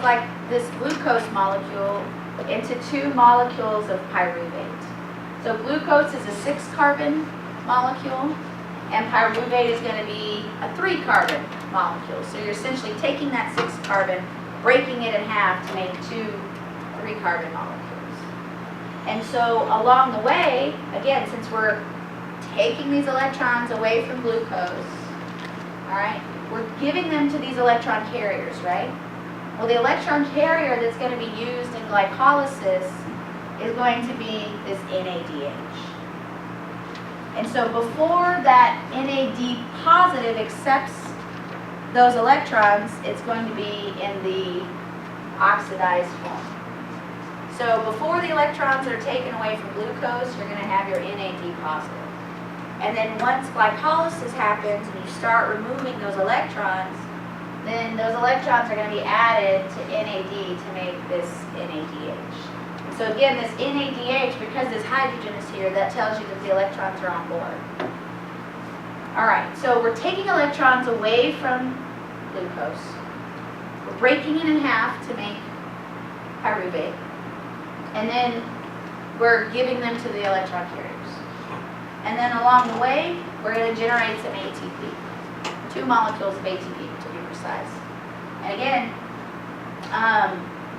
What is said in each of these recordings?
like this glucose molecule into 2 molecules of pyruvate. So glucose is a 6-carbon molecule, and pyruvate is going to be a 3-carbon molecule. So you're essentially taking that 6-carbon, breaking it in half to make 2 3-carbon molecules. And so along the way, again, since we're taking these electrons away from glucose, all right, we're giving them to these electron carriers, right? Well, the electron carrier that's going to be used in glycolysis is going to be this NADH. And so before that NAD positive accepts those electrons, it's going to be in the oxidized form. So before the electrons are taken away from glucose, you're going to have your NAD positive. And then once glycolysis happens and you start removing those electrons, then those electrons are going to be added to NAD to make this NADH. And so again, this NADH, because this hydrogen is here, that tells you that the electrons are on board. All right, so we're taking electrons away from glucose. We're breaking it in half to make pyruvate. And then we're giving them to the electron carriers. And then along the way, we're going to generate some ATP. 2 molecules of ATP, to be precise. And again,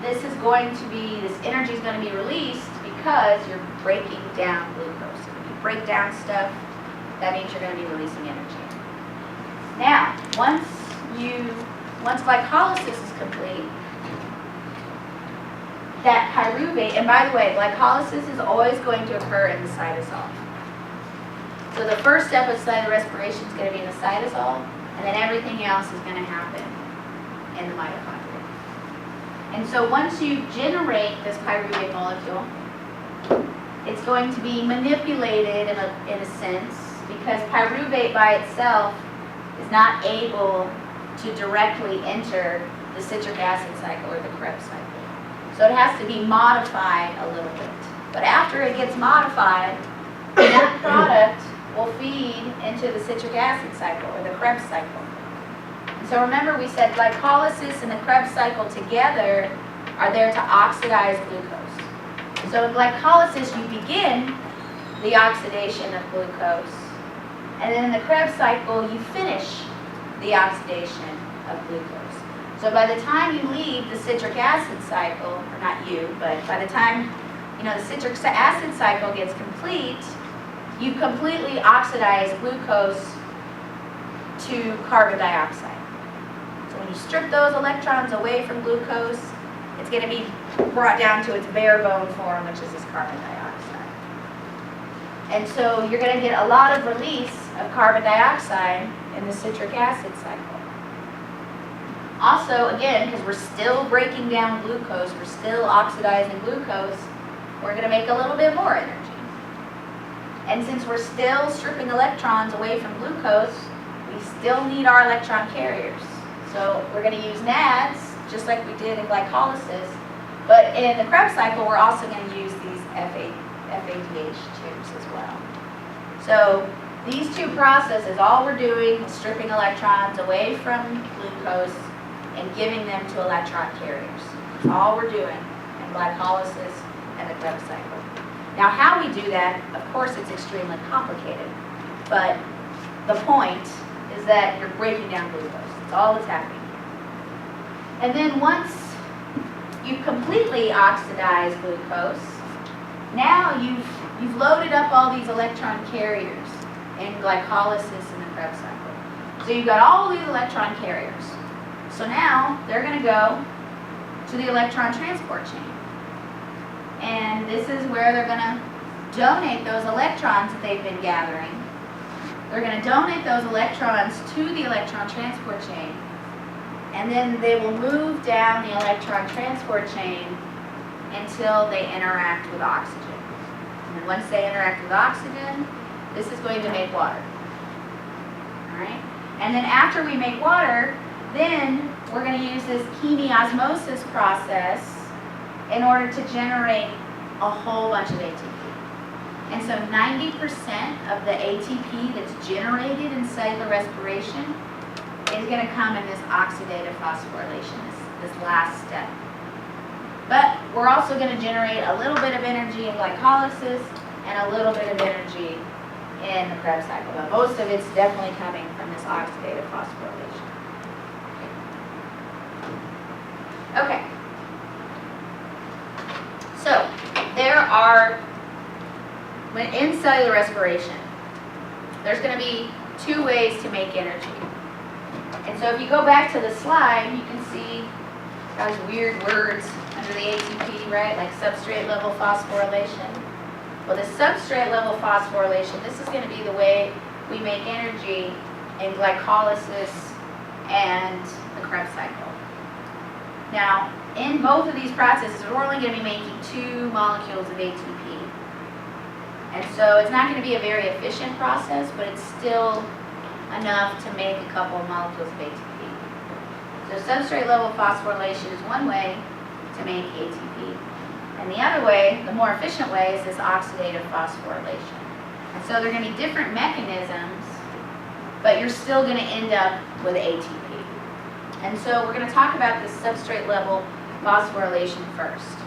this is going to be, this energy is going to be released because you're breaking down glucose. So when you break down stuff, that means you're going to be releasing energy. Now, once glycolysis is complete, that pyruvate, and by the way, glycolysis is always going to occur in the cytosol. So the first step of cellular respiration is going to be in the cytosol, and then everything else is going to happen in the mitochondria. And so once you generate this pyruvate molecule, it's going to be manipulated in a sense, because pyruvate by itself is not able to directly enter the citric acid cycle or the Krebs cycle. So it has to be modified a little bit. But after it gets modified, that product will feed into the citric acid cycle or the Krebs cycle. And so remember, we said glycolysis and the Krebs cycle together are there to oxidize glucose. So in glycolysis, you begin the oxidation of glucose, and then in the Krebs cycle, you finish the oxidation of glucose. So by the time you leave the citric acid cycle, or not you, but by the time the citric acid cycle gets complete, you completely oxidize glucose to carbon dioxide. So when you strip those electrons away from glucose, it's going to be brought down to its bare bone form, which is this carbon dioxide. And so you're going to get a lot of release of carbon dioxide in the citric acid cycle. Also, again, because we're still breaking down glucose, we're still oxidizing glucose, we're going to make a little bit more energy. And since we're still stripping electrons away from glucose, we still need our electron carriers. So we're going to use NADs, just like we did in glycolysis, but in the Krebs cycle, we're also going to use these FADH tubes as well. So these 2 processes, all we're doing is stripping electrons away from glucose and giving them to electron carriers. That's all we're doing in glycolysis and the Krebs cycle. Now, how we do that, of course, it's extremely complicated, but the point is that you're breaking down glucose. That's all that's happening. And then once you've completely oxidized glucose, now you've loaded up all these electron carriers in glycolysis and the Krebs cycle. So you've got all these electron carriers. So now they're going to go to the electron transport chain. And this is where they're going to donate those electrons that they've been gathering. They're going to donate those electrons to the electron transport chain. And then they will move down the electron transport chain until they interact with oxygen. And then once they interact with oxygen, this is going to make water. All right? And then after we make water, then we're going to use this chemiosmosis process in order to generate a whole bunch of ATP. And so 90% of the ATP that's generated in cellular respiration is going to come in this oxidative phosphorylation, this last step. But we're also going to generate a little bit of energy in glycolysis and a little bit of energy in the Krebs cycle. But most of it's definitely coming from this oxidative phosphorylation. Okay. So, there are, in cellular respiration, there's going to be two ways to make energy. And so if you go back to the slide, you can see those weird words under the ATP, right? Like substrate level phosphorylation. Well, the substrate level phosphorylation, this is going to be the way we make energy in glycolysis and the Krebs cycle. Now, in both of these processes, we're only going to be making 2 molecules of ATP. And so it's not going to be a very efficient process, but it's still enough to make a couple of molecules of ATP. So substrate level phosphorylation is one way to make ATP. And the other way, the more efficient way, is this oxidative phosphorylation. And so they're going to be different mechanisms, but you're still going to end up with ATP. And so we're going to talk about this substrate level phosphorylation first.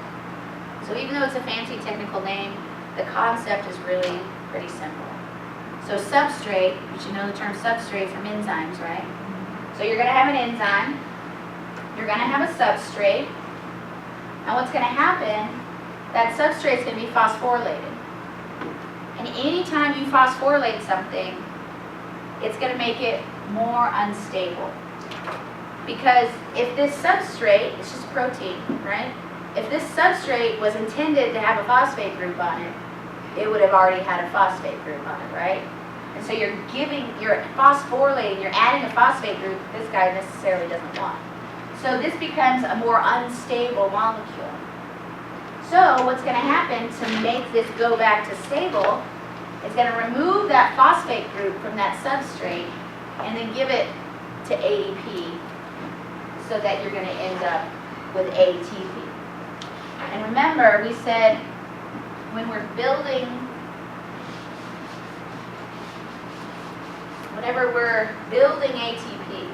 So even though it's a fancy technical name, the concept is really pretty simple. So substrate, you should know the term substrate from enzymes, right? So you're going to have an enzyme, you're going to have a substrate, and what's going to happen, that substrate is going to be phosphorylated. And anytime you phosphorylate something, it's going to make it more unstable. Because if this substrate, it's just protein, right? If this substrate was intended to have a phosphate group on it, it would have already had a phosphate group on it, right? And so you're phosphorylating, you're adding a phosphate group that this guy necessarily doesn't want. So this becomes a more unstable molecule. So what's going to happen to make this go back to stable is going to remove that phosphate group from that substrate and then give it to ADP so that you're going to end up with ATP. And remember, we said when we're building, whenever we're building ATP,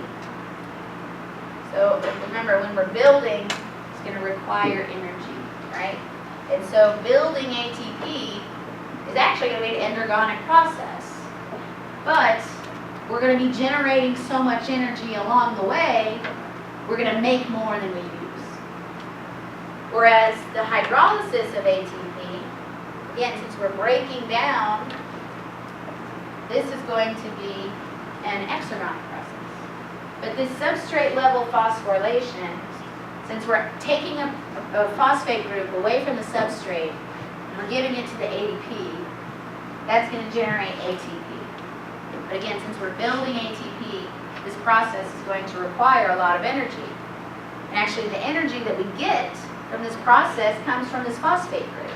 so remember when we're building, it's going to require energy, right? And so building ATP is actually going to be an endergonic process. But we're going to be generating so much energy along the way, we're going to make more than we use. Whereas the hydrolysis of ATP, again, since we're breaking down, this is going to be an exergonic process. But this substrate level phosphorylation, since we're taking a phosphate group away from the substrate and we're giving it to the ADP, that's going to generate ATP. But again, since we're building ATP, this process is going to require a lot of energy. And actually the energy that we get from this process comes from this phosphate group.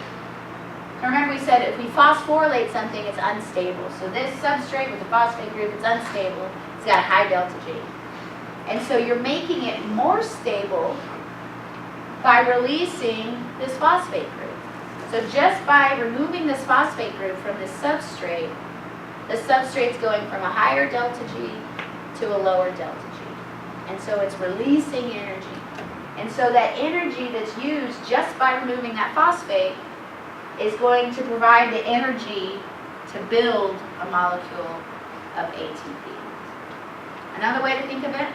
And remember we said if we phosphorylate something, it's unstable. So this substrate with the phosphate group, it's unstable. It's got a high delta G. And so you're making it more stable by releasing this phosphate group. So just by removing this phosphate group from this substrate, the substrate's going from a higher delta G to a lower delta G. And so it's releasing energy. And so that energy that's used just by removing that phosphate is going to provide the energy to build a molecule of ATP. Another way to think of it,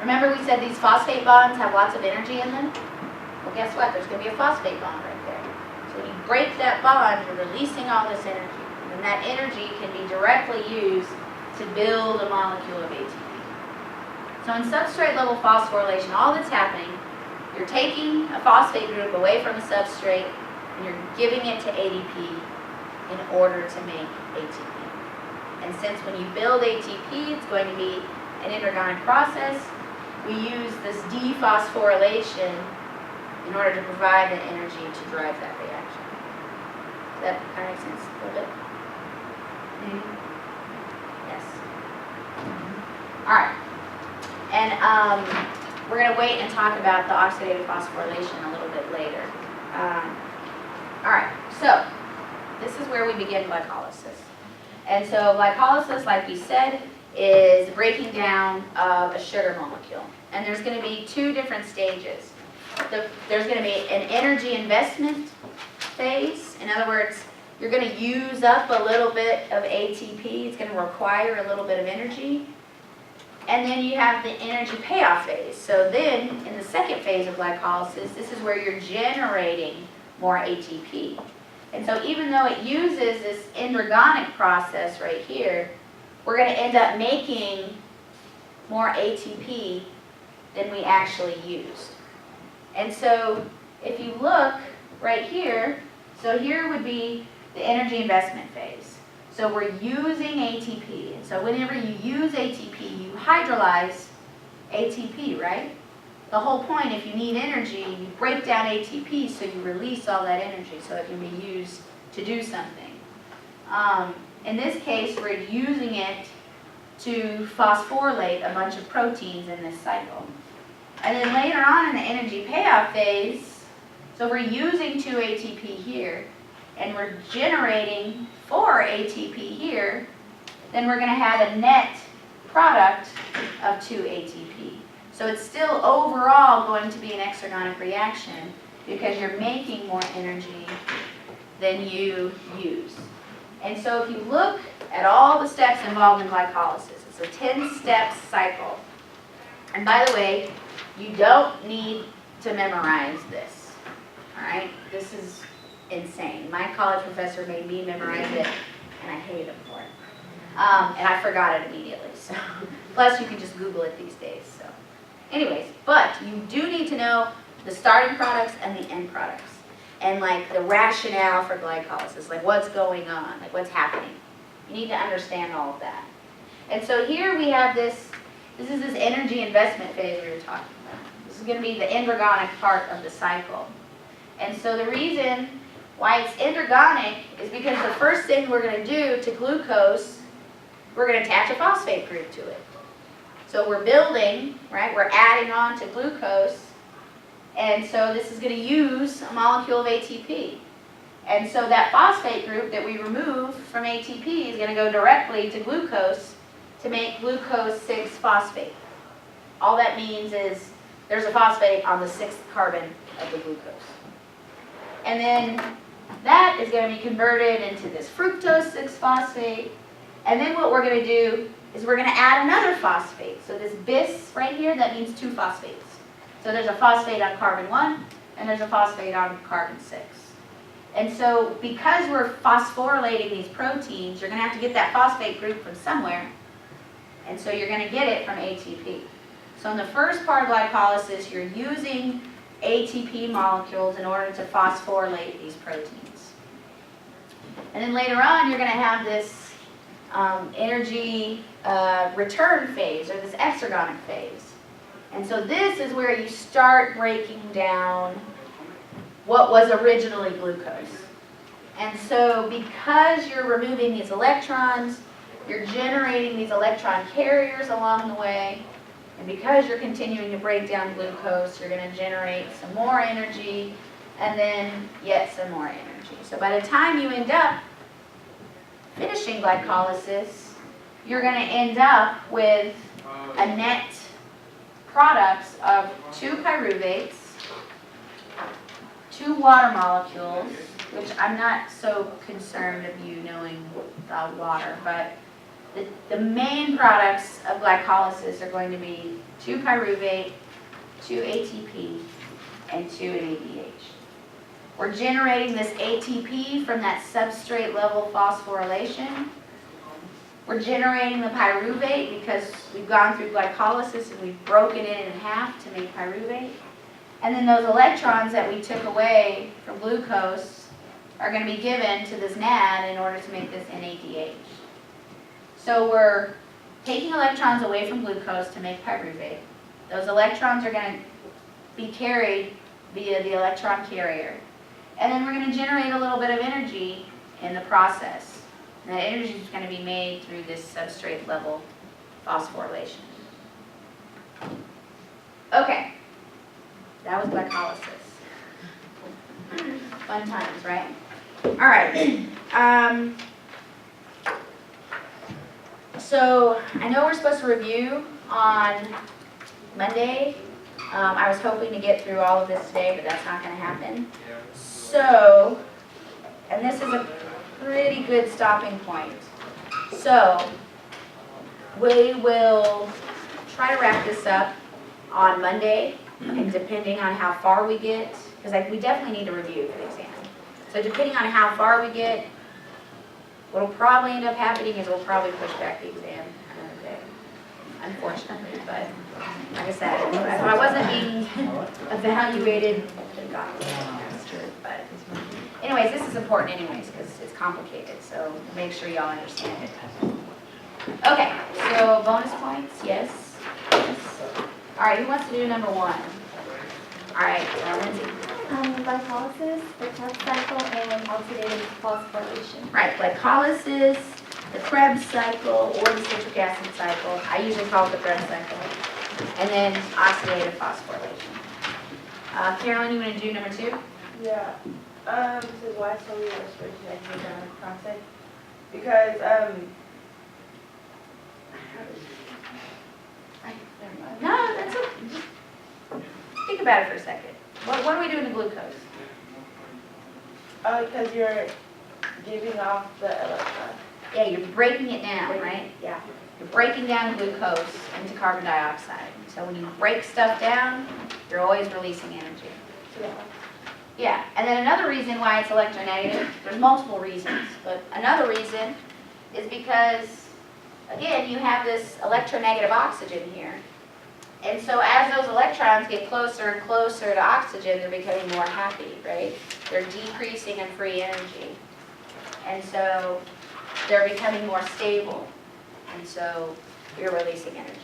remember we said these phosphate bonds have lots of energy in them? Well, guess what? There's going to be a phosphate bond right there. So when you break that bond, you're releasing all this energy. And that energy can be directly used to build a molecule of ATP. So in substrate level phosphorylation, all that's happening, you're taking a phosphate group away from the substrate and you're giving it to ADP in order to make ATP. And since when you build ATP, it's going to be an endergonic process, we use this dephosphorylation in order to provide the energy to drive that reaction. Does that kind of make sense a little bit? Yes. All right. And we're going to wait and talk about the oxidative phosphorylation a little bit later. All right, so this is where we begin glycolysis. And so glycolysis, like we said, is breaking down of a sugar molecule. And there's going to be two different stages. There's going to be an energy investment phase. In other words, you're going to use up a little bit of ATP. It's going to require a little bit of energy. And then you have the energy payoff phase. So then, in the second phase of glycolysis, this is where you're generating more ATP. And so even though it uses this endergonic process right here, we're going to end up making more ATP than we actually used. And so if you look right here, so here would be the energy investment phase. So we're using ATP. And so whenever you use ATP, you hydrolyze ATP, right? The whole point, if you need energy, you break down ATP so you release all that energy so it can be used to do something. In this case, we're using it to phosphorylate a bunch of proteins in this cycle. And then later on in the energy payoff phase, so we're using 2 ATP here, and we're generating 4 ATP here, then we're going to have a net product of 2 ATP. So it's still overall going to be an exergonic reaction because you're making more energy than you use. And so if you look at all the steps involved in glycolysis, it's a 10-step cycle. And by the way, you don't need to memorize this. All right? This is insane. My college professor made me memorize it, and I hated him for it. And I forgot it immediately. So, plus, you can just Google it these days. So, anyways, but you do need to know the starting products and the end products, and like the rationale for glycolysis, like what's going on, like what's happening. You need to understand all of that. And so here we have this. This is this energy investment phase we were talking about. This is going to be the endergonic part of the cycle. And so the reason why it's endergonic is because the first thing we're going to do to glucose, we're going to attach a phosphate group to it. So we're building, right? We're adding on to glucose. And so this is going to use a molecule of ATP. And so that phosphate group that we remove from ATP is going to go directly to glucose to make glucose 6-phosphate. All that means is there's a phosphate on the 6th carbon of the glucose. And then that is going to be converted into this fructose 6-phosphate. And then what we're going to do is we're going to add another phosphate. So this bis right here, that means 2 phosphates. So there's a phosphate on carbon 1, and there's a phosphate on carbon 6. And so because we're phosphorylating these proteins, you're going to have to get that phosphate group from somewhere. And so you're going to get it from ATP. So in the first part of glycolysis, you're using ATP molecules in order to phosphorylate these proteins. And then later on, you're going to have this energy return phase, or this exergonic phase. And so this is where you start breaking down what was originally glucose. And so because you're removing these electrons, you're generating these electron carriers along the way. And because you're continuing to break down glucose, you're going to generate some more energy and then yet some more energy. So by the time you end up finishing glycolysis, you're going to end up with a net products of 2 pyruvates, 2 water molecules, which I'm not so concerned of you knowing the water, but the main products of glycolysis are going to be 2 pyruvate, 2 ATP, and 2 NADH. We're generating this ATP from that substrate level phosphorylation. We're generating the pyruvate because we've gone through glycolysis and we've broken it in half to make pyruvate. And then those electrons that we took away from glucose are going to be given to this NAD in order to make this NADH. So we're taking electrons away from glucose to make pyruvate. Those electrons are going to be carried via the electron carrier. And then we're going to generate a little bit of energy in the process. And that energy is going to be made through this substrate level phosphorylation. Okay, that was glycolysis. Fun times, right? All right. So I know we're supposed to review on Monday. I was hoping to get through all of this today, but that's not going to happen. So, and this is a pretty good stopping point. So we will try to wrap this up on Monday, and depending on how far we get, because we definitely need to review for the exam. So depending on how far we get, what'll probably end up happening is we'll probably push back the exam another day, unfortunately. But like I said, if I wasn't being evaluated, then God that's true. But anyways, this is important anyways because it's complicated. So make sure y'all understand it. Okay, so bonus points, yes. All right, who wants to do number 1? All right, Lindsay. Glycolysis, the Krebs cycle, and oxidative phosphorylation. Right, glycolysis, the Krebs cycle, or the citric acid cycle. I usually call it the Krebs cycle. And then oxidative phosphorylation. Carolyn, you want to do number 2? Yeah. This is why solely respiration exergonic process. Because No, that's okay. Just think about it for a second. What are we doing to glucose? because you're giving off the electron. Yeah, you're breaking it down, right? Yeah. You're breaking down glucose into carbon dioxide. So when you break stuff down, you're always releasing energy. Yeah. Yeah, and then another reason why it's electronegative, there's multiple reasons, but another reason is because, again, you have this electronegative oxygen here. And so as those electrons get closer and closer to oxygen, they're becoming more happy, right? They're decreasing in free energy. And so they're becoming more stable. And so you're releasing energy.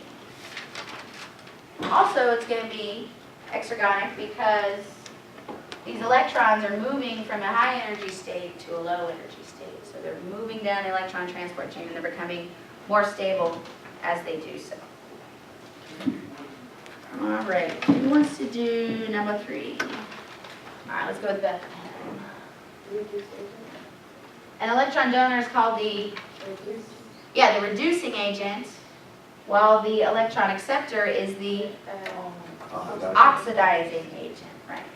Also, it's going to be exergonic because these electrons are moving from a high energy state to a low energy state. So they're moving down the electron transport chain and they're becoming more stable as they do so. All right, who wants to do number 3? All right, let's go with Beth. An electron donor is called the reducing agent, while the electron acceptor is the oxidizing agent, right?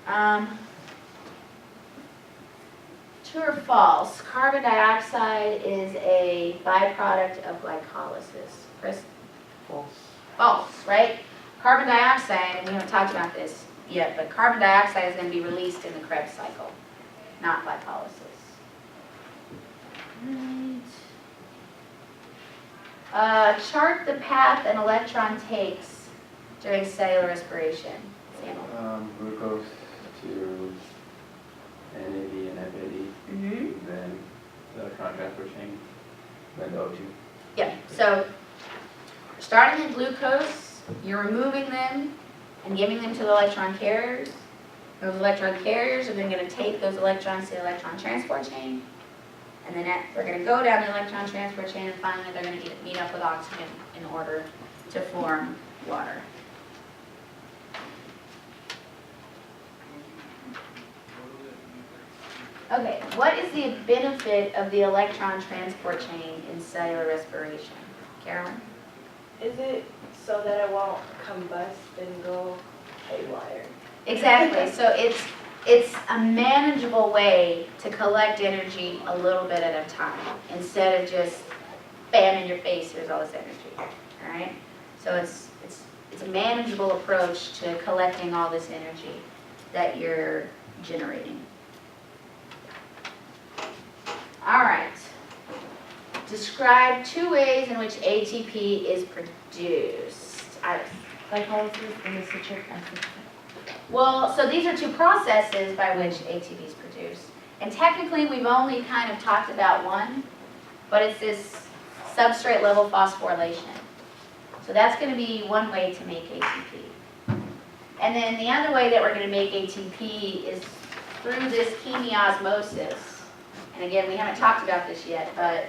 Okay. True or false? Carbon dioxide is a byproduct of glycolysis. Chris? False. False, right? Carbon dioxide, and we haven't talked about this yet, but carbon dioxide is going to be released in the Krebs cycle, not glycolysis. Right. Chart the path an electron takes during cellular respiration. Samuel. Glucose to NAD and FAD, then the electron transfer chain, then the O2. Yeah, so starting at glucose, you're removing them and giving them to the electron carriers. Those electron carriers are then going to take those electrons to the electron transport chain. And then they're going to go down the electron transport chain and finally they're going to meet up with oxygen in order to form water. Okay, what is the benefit of the electron transport chain in cellular respiration? Carolyn? Is it so that it won't combust and go haywire? Exactly. So it's a manageable way to collect energy a little bit at a time instead of just bam in your face, here's all this energy. All right? So it's a manageable approach to collecting all this energy that you're generating. All right. Describe 2 ways in which ATP is produced. Glycolysis and the citric acid. Well, so these are 2 processes by which ATP is produced. And technically, we've only kind of talked about one, but it's this substrate level phosphorylation. So that's going to be one way to make ATP. And then the other way that we're going to make ATP is through this chemiosmosis. And again, we haven't talked about this yet, but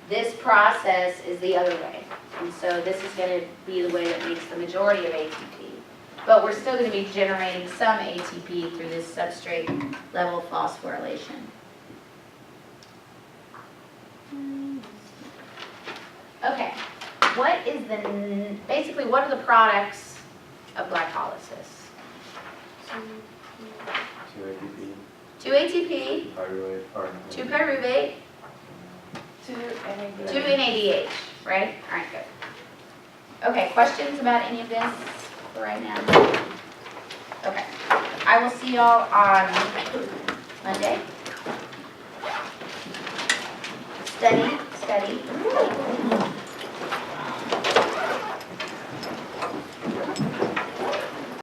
this process is the other way. And so this is going to be the way that makes the majority of ATP. But we're still going to be generating some ATP through this substrate level phosphorylation. Okay, what is basically what are the products of glycolysis? 2 ATP, 2 ATP, pyruvate, or 2 pyruvate, 2 NADH. 2 NADH, right? All right, good. Okay, questions about any of this for right now? Okay, I will see y'all on Monday. Study.